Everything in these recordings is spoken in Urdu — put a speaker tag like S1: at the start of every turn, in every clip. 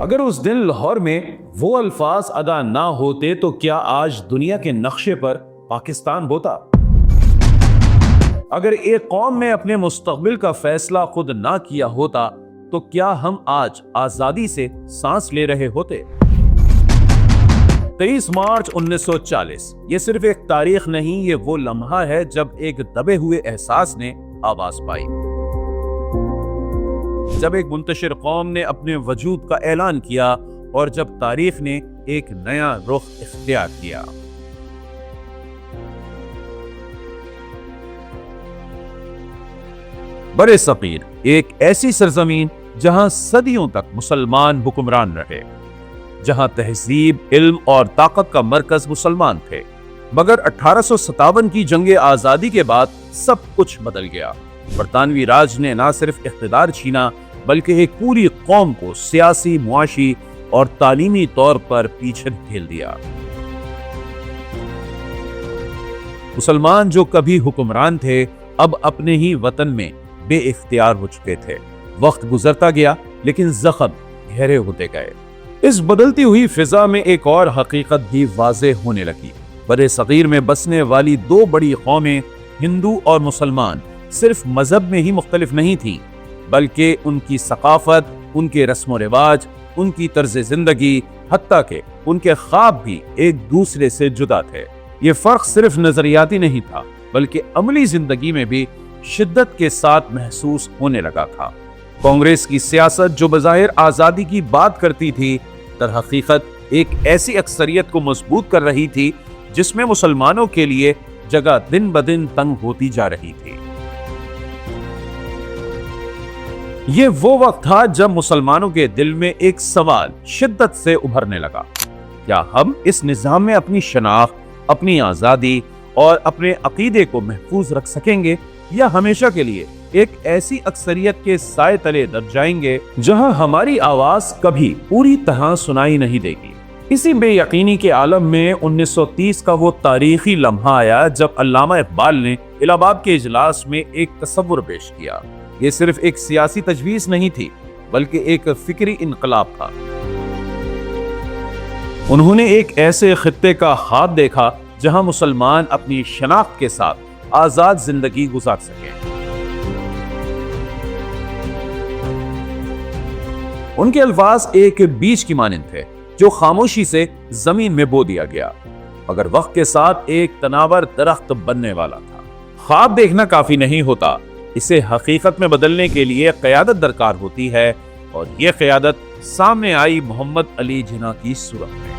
S1: اگر اس دن لاہور میں وہ الفاظ ادا نہ ہوتے تو کیا آج دنیا کے نقشے پر پاکستان ہوتا؟ اگر ایک قوم نے اپنے مستقبل کا فیصلہ خود نہ کیا ہوتا تو کیا ہم آج آزادی سے سانس لے رہے ہوتے؟ 23 مارچ 1940 یہ صرف ایک تاریخ نہیں، یہ وہ لمحہ ہے جب ایک دبے ہوئے احساس نے آواز پائی، جب ایک منتشر قوم نے اپنے وجود کا اعلان کیا اور جب تاریخ نے ایک نیا رخ اختیار کیا۔ برِ صغیر ایک ایسی سرزمین جہاں صدیوں تک مسلمان حکمران رہے، جہاں تہذیب، علم اور طاقت کا مرکز مسلمان تھے، مگر 1857 کی جنگ آزادی کے بعد سب کچھ بدل گیا۔ برطانوی راج نے نہ صرف اقتدار چھینا بلکہ ایک پوری قوم کو سیاسی، معاشی اور تعلیمی طور پر پیچھے دھکیل دیا۔ مسلمان جو کبھی حکمران تھے اب اپنے ہی وطن میں بے اختیار ہو چکے تھے۔ وقت گزرتا گیا لیکن زخم گہرے ہوتے گئے۔ اس بدلتی ہوئی فضا میں ایک اور حقیقت بھی واضح ہونے لگی۔ برِ صغیر میں بسنے والی دو بڑی قومیں ہندو اور مسلمان صرف مذہب میں ہی مختلف نہیں تھیں، بلکہ ان کی ثقافت، ان کے رسم و رواج، ان کی طرز زندگی، حتیٰ کہ ان کے خواب بھی ایک دوسرے سے جدا تھے۔ یہ فرق صرف نظریاتی نہیں تھا بلکہ عملی زندگی میں بھی شدت کے ساتھ محسوس ہونے لگا تھا۔ کانگریس کی سیاست جو بظاہر آزادی کی بات کرتی تھی، در حقیقت ایک ایسی اکثریت کو مضبوط کر رہی تھی جس میں مسلمانوں کے لیے جگہ دن بدن تنگ ہوتی جا رہی تھی۔ یہ وہ وقت تھا جب مسلمانوں کے دل میں ایک سوال شدت سے ابھرنے لگا، کیا ہم اس نظام میں اپنی شناخت، اپنی آزادی اور اپنے عقیدے کو محفوظ رکھ سکیں گے، یا ہمیشہ کے لیے ایک ایسی اکثریت کے سائے تلے دب جائیں گے جہاں ہماری آواز کبھی پوری طرح سنائی نہیں دے گی؟ اسی بے یقینی کے عالم میں 1930 کا وہ تاریخی لمحہ آیا جب علامہ اقبال نے الہ آباد کے اجلاس میں ایک تصور پیش کیا۔ یہ صرف ایک سیاسی تجویز نہیں تھی بلکہ ایک فکری انقلاب تھا۔ انہوں نے ایک ایسے خطے کا خواب دیکھا جہاں مسلمان اپنی شناخت کے ساتھ آزاد زندگی گزار سکیں۔ ان کے الفاظ ایک بیج کی مانند تھے جو خاموشی سے زمین میں بو دیا گیا، مگر وقت کے ساتھ ایک تناور درخت بننے والا تھا۔ خواب دیکھنا کافی نہیں ہوتا، اسے حقیقت میں بدلنے کے لیے قیادت درکار ہوتی ہے، اور یہ قیادت سامنے آئی محمد علی جناح کی صورت میں۔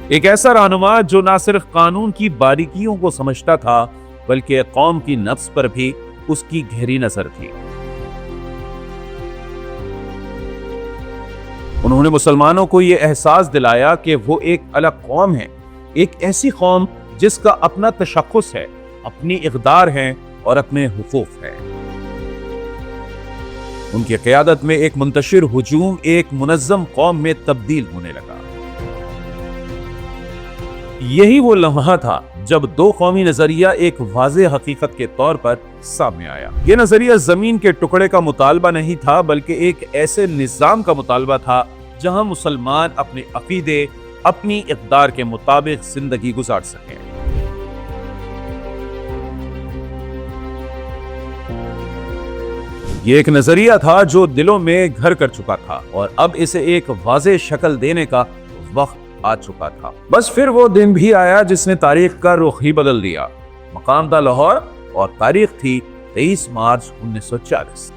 S1: ایک ایسا رہنما جو نہ صرف قانون کی باریکیوں کو سمجھتا تھا بلکہ قوم کی نفس پر بھی اس کی گہری نظر تھی۔ انہوں نے مسلمانوں کو یہ احساس دلایا کہ وہ ایک الگ قوم ہے، ایک ایسی قوم جس کا اپنا تشخص ہے، اپنی اقدار ہیں اور اپنے حقوق ہیں۔ ان کی قیادت میں ایک منتشر ہجوم ایک منظم قوم میں تبدیل ہونے لگا۔ یہی وہ لمحہ تھا جب دو قومی نظریہ ایک واضح حقیقت کے طور پر سامنے آیا۔ یہ نظریہ زمین کے ٹکڑے کا مطالبہ نہیں تھا بلکہ ایک ایسے نظام کا مطالبہ تھا جہاں مسلمان اپنے عقیدے، اپنی اقدار کے مطابق زندگی گزار سکیں۔ یہ ایک نظریہ تھا جو دلوں میں گھر کر چکا تھا اور اب اسے ایک واضح شکل دینے کا وقت آ چکا تھا۔ بس پھر وہ دن بھی آیا جس نے تاریخ کا رخ ہی بدل دیا۔ مقام تھا لاہور اور تاریخ تھی 23 مارچ 1940۔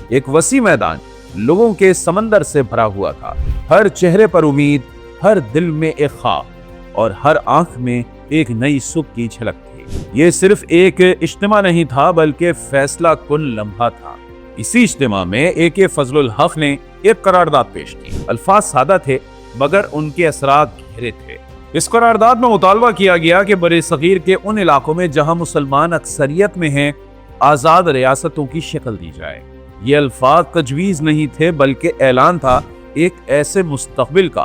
S1: ایک وسیع میدان لوگوں کے سمندر سے بھرا ہوا تھا، ہر چہرے پر امید، ہر دل میں ایک خواب اور ہر آنکھ میں ایک نئی صبح کی جھلک تھی۔ یہ صرف ایک اجتماع نہیں تھا بلکہ فیصلہ کن لمحہ تھا۔ اسی اجتماع میں اے.کے. فضل الحق نے ایک قرارداد پیش کی۔ الفاظ سادہ تھے مگر ان کے اثرات گہرے تھے۔ اس قرارداد میں مطالبہ کیا گیا کہ برِ صغیر کے ان علاقوں میں جہاں مسلمان اکثریت میں ہیں آزاد ریاستوں کی شکل دی جائے۔ یہ الفاظ تجویز نہیں تھے بلکہ اعلان تھا ایک ایسے مستقبل کا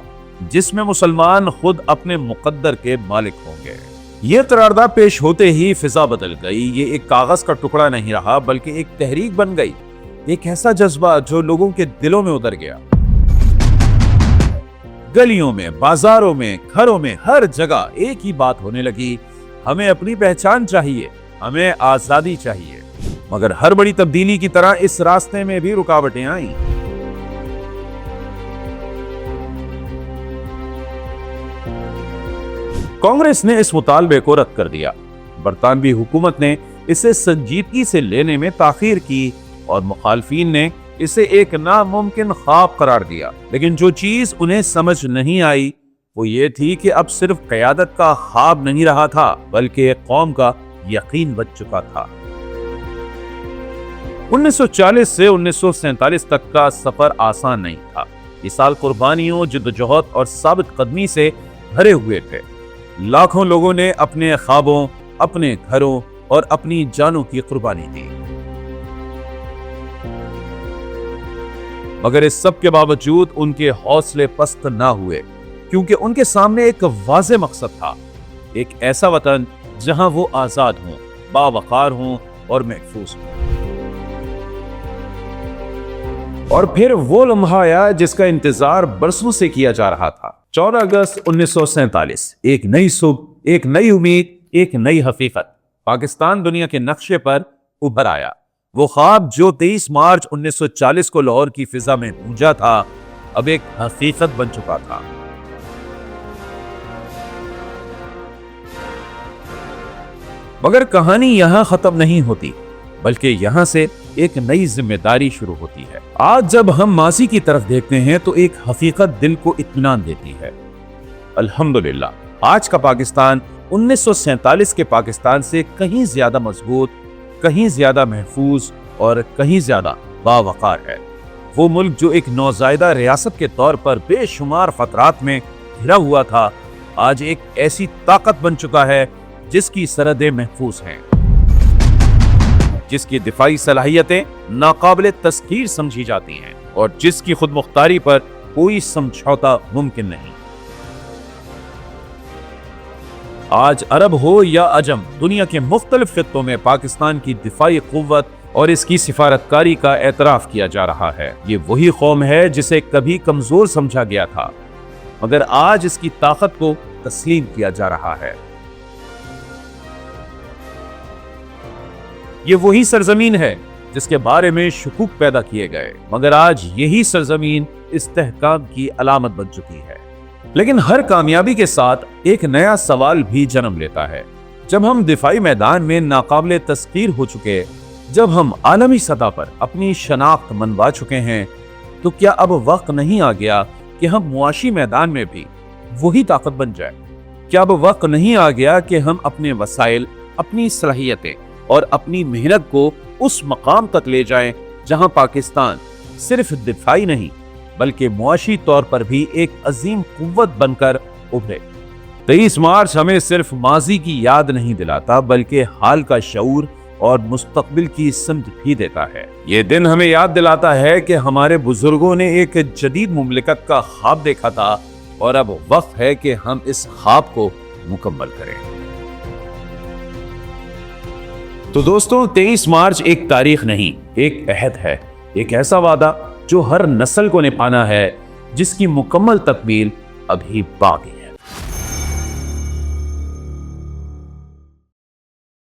S1: جس میں مسلمان خود اپنے مقدر کے مالک ہوں گے۔ یہ قرارداد پیش ہوتے ہی فضا بدل گئی. یہ ایک کاغذ کا ٹکڑا نہیں رہا بلکہ ایک تحریک بن گئی, ایک ایسا جذبہ جو لوگوں کے دلوں میں اتر گیا. گلیوں میں, بازاروں میں, گھروں میں, ہر جگہ ایک ہی بات ہونے لگی, ہمیں اپنی پہچان چاہیے, ہمیں آزادی چاہیے. مگر ہر بڑی تبدیلی کی طرح اس راستے میں بھی رکاوٹیں آئیں. کانگریس نے اس مطالبے کو رد کر دیا. برطانوی حکومت نے اسے سنجیدگی سے لینے میں تاخیر کی اور مخالفین نے اسے ایک ناممکن خواب قرار دیا. لیکن جو چیز انہیں سمجھ نہیں آئی وہ یہ تھی کہ اب صرف قیادت کا خواب نہیں رہا تھا بلکہ قوم کا یقین بچ چکا تھا. 1940 سے 1947 تک کا سفر آسان نہیں تھا. یہ سال قربانیوں, جدوجہد اور ثابت قدمی سے بھرے ہوئے تھے. لاکھوں لوگوں نے اپنے خوابوں, اپنے گھروں اور اپنی جانوں کی قربانی دی. مگر اس سب کے باوجود ان کے حوصلے پست نہ ہوئے, کیونکہ ان کے سامنے ایک واضح مقصد تھا, ایک ایسا وطن جہاں وہ آزاد ہوں, باوقار ہوں اور محفوظ ہوں. اور پھر وہ لمحہ آیا جس کا انتظار برسوں سے کیا جا رہا تھا. 14 اگست 1947, ایک نئی صبح, ایک نئی امید, ایک نئی حقیقت. پاکستان دنیا کے نقشے پر ابھر آیا. وہ خواب جو 23 مارچ 1940 کو لاہور کی فضا میں گونجا تھا اب ایک حقیقت بن چکا تھا. مگر کہانی یہاں ختم نہیں ہوتی بلکہ یہاں سے ایک نئی ذمہ داری شروع ہوتی ہے. آج جب ہم ماضی کی طرف دیکھتے ہیں تو ایک حقیقت دل کو اطمینان دیتی ہے. الحمدللہ آج کا پاکستان 1947 کے پاکستان سے کہیں زیادہ مضبوط, کہیں زیادہ محفوظ اور کہیں زیادہ باوقار ہے. وہ ملک جو ایک نوزائیدہ ریاست کے طور پر بے شمار خطرات میں گھرا ہوا تھا آج ایک ایسی طاقت بن چکا ہے جس کی سرحدیں محفوظ ہیں, جس کی دفاعی صلاحیتیں ناقابل تسخیر سمجھی جاتی ہیں اور جس کی خود مختاری پر کوئی سمجھوتا ممکن نہیں. آج عرب ہو یا عجم, دنیا کے مختلف خطوں میں پاکستان کی دفاعی قوت اور اس کی سفارتکاری کا اعتراف کیا جا رہا ہے. یہ وہی قوم ہے جسے کبھی کمزور سمجھا گیا تھا مگر آج اس کی طاقت کو تسلیم کیا جا رہا ہے. یہ وہی سرزمین ہے جس کے بارے میں شکوک پیدا کیے گئے مگر آج یہی سرزمین استحکام کی علامت بن چکی ہے. لیکن ہر کامیابی کے ساتھ ایک نیا سوال بھی جنم لیتا ہے. جب ہم دفاعی میدان میں ناقابل تسخیر ہو چکے, جب ہم عالمی سطح پر اپنی شناخت منوا چکے ہیں تو کیا اب وقت نہیں آ گیا کہ ہم معاشی میدان میں بھی وہی طاقت بن جائیں؟ کیا اب وقت نہیں آ گیا کہ ہم اپنے وسائل, اپنی صلاحیتیں اور اپنی محنت کو اس مقام تک لے جائیں جہاں پاکستان صرف دفاعی نہیں بلکہ معاشی طور پر بھی ایک عظیم قوت بن کر ابھرے؟ 23 مارچ ہمیں صرف ماضی کی یاد نہیں دلاتا بلکہ حال کا شعور اور مستقبل کی سمت بھی دیتا ہے. یہ دن ہمیں یاد دلاتا ہے کہ ہمارے بزرگوں نے ایک جدید مملکت کا خواب دیکھا تھا اور اب وقت ہے کہ ہم اس خواب کو مکمل کریں. تو دوستوں 23 مارچ ایک تاریخ نہیں, ایک عہد ہے, ایک ایسا وعدہ جو ہر نسل کو نبھانا ہے, جس کی مکمل تکمیل ابھی باقی ہے.